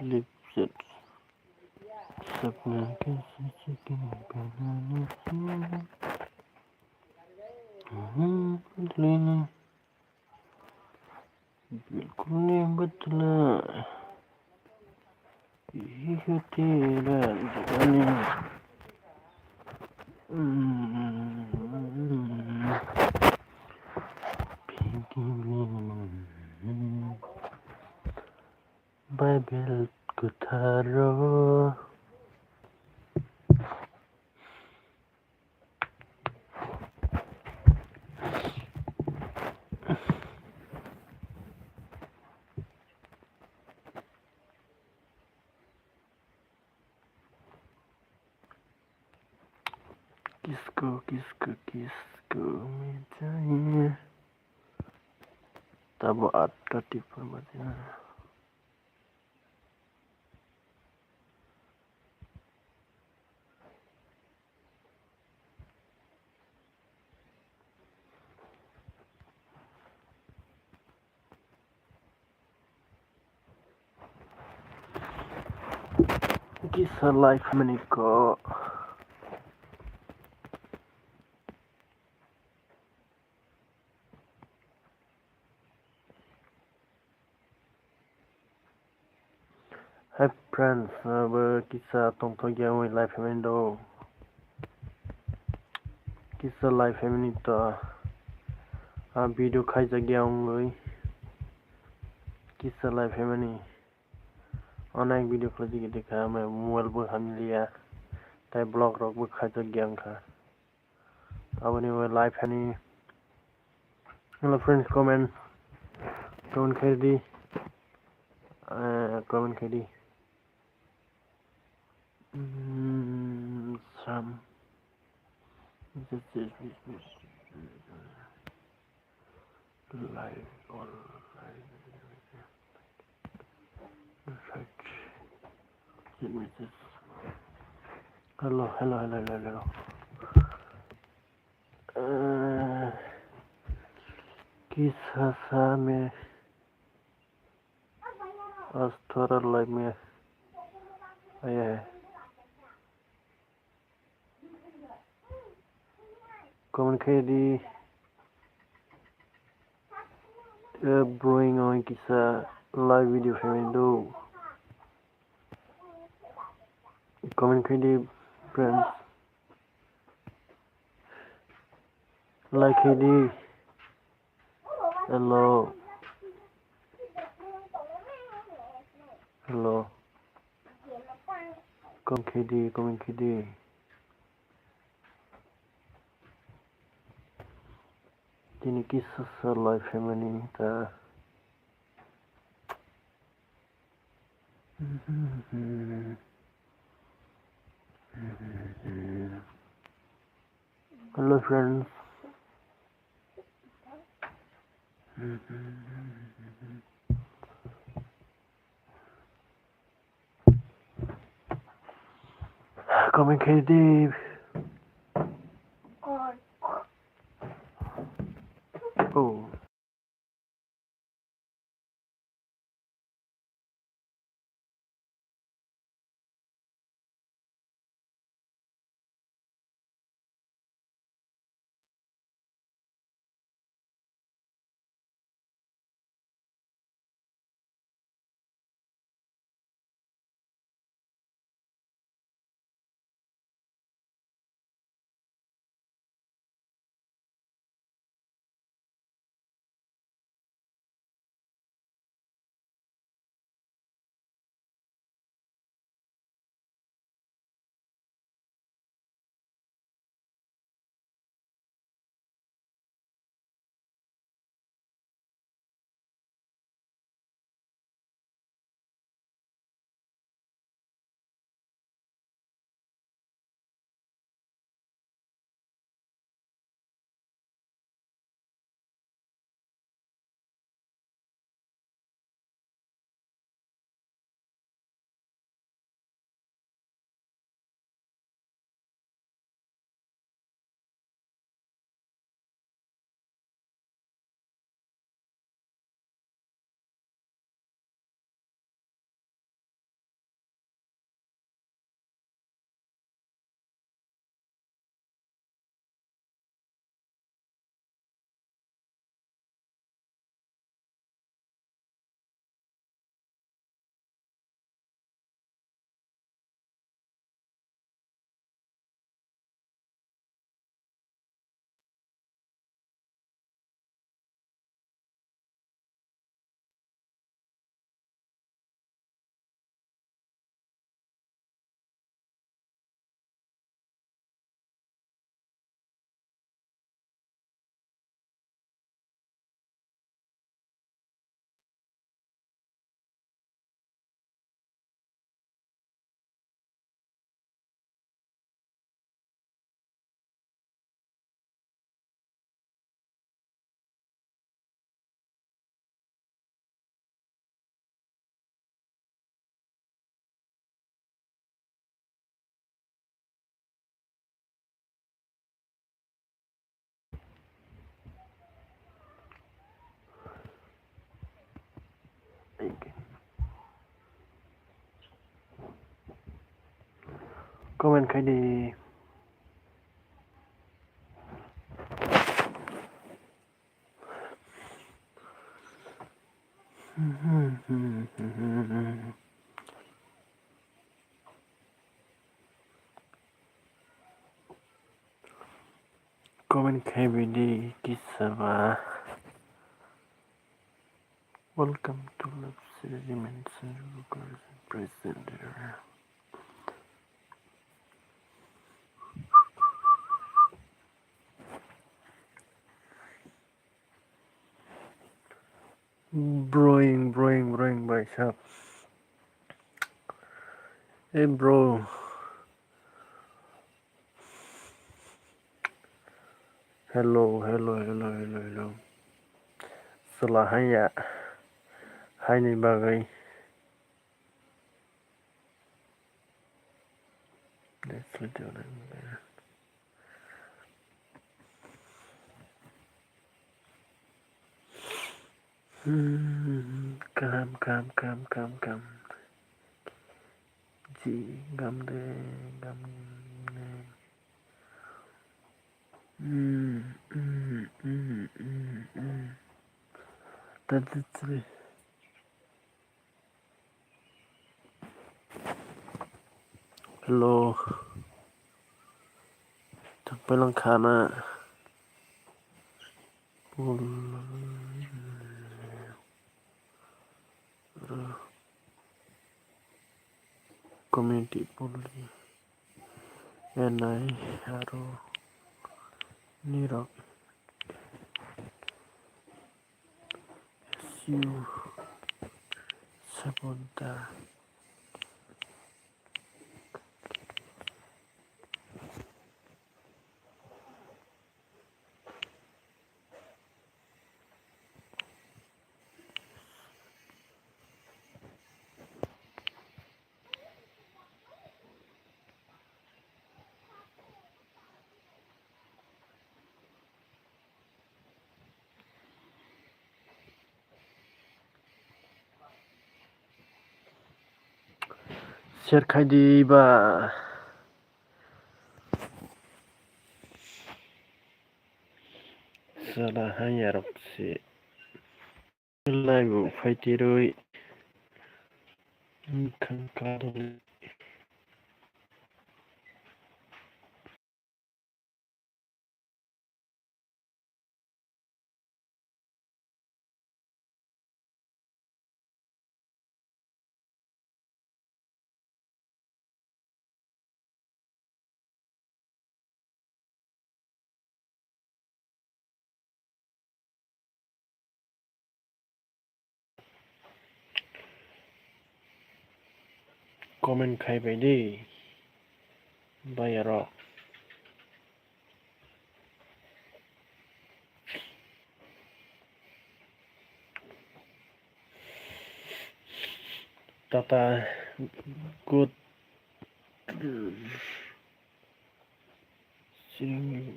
Lipset सपना कैसे chicken बनाने बदले ने बिल्कुल नहीं बदला यही है तेरा दीवाने Bible ku taruh किसको में चाहिए तब आता टिपर बजना kisah life menikah Hi friends, kisah tentang yang life mendo kisah life menita video khai jagya ongoi kisah life meni अनेक वीडियो खोज के देखा मैं मोबाइल पर हम लिया ताई ब्लॉग रॉक पर खाई तो ज्ञान खा अब नहीं वो लाइफ है नहीं हेलो फ्रेंड्स कमेंट कर दी some this live or search hello किस भाषा में आज थोड़ा लाइव में आया है कमेंट कर दी ब्रोइंग on kisah live video video comment कर दी friends like कर दी hello comment कर दी Ini kisah life feminita. Hello friends. Comment Dave. Oh. comment khai đi. Comment khai đi kisah. Welcome to Love Segment Presenter. Broing भाई साहब. Hey bro. Hello. Salah hanya. Hai ni bagai. Let's do it. Come. Ji, gam de. That's it. Hello. Thằng lang khana. Community bully. NI Haro Nirok SU Sabonta. Share khai đi ba. Salah hanya rok si. Lagu fightiroi. Kangkadol. Comment khai bai đi. Bayarok. Tata good. Sing.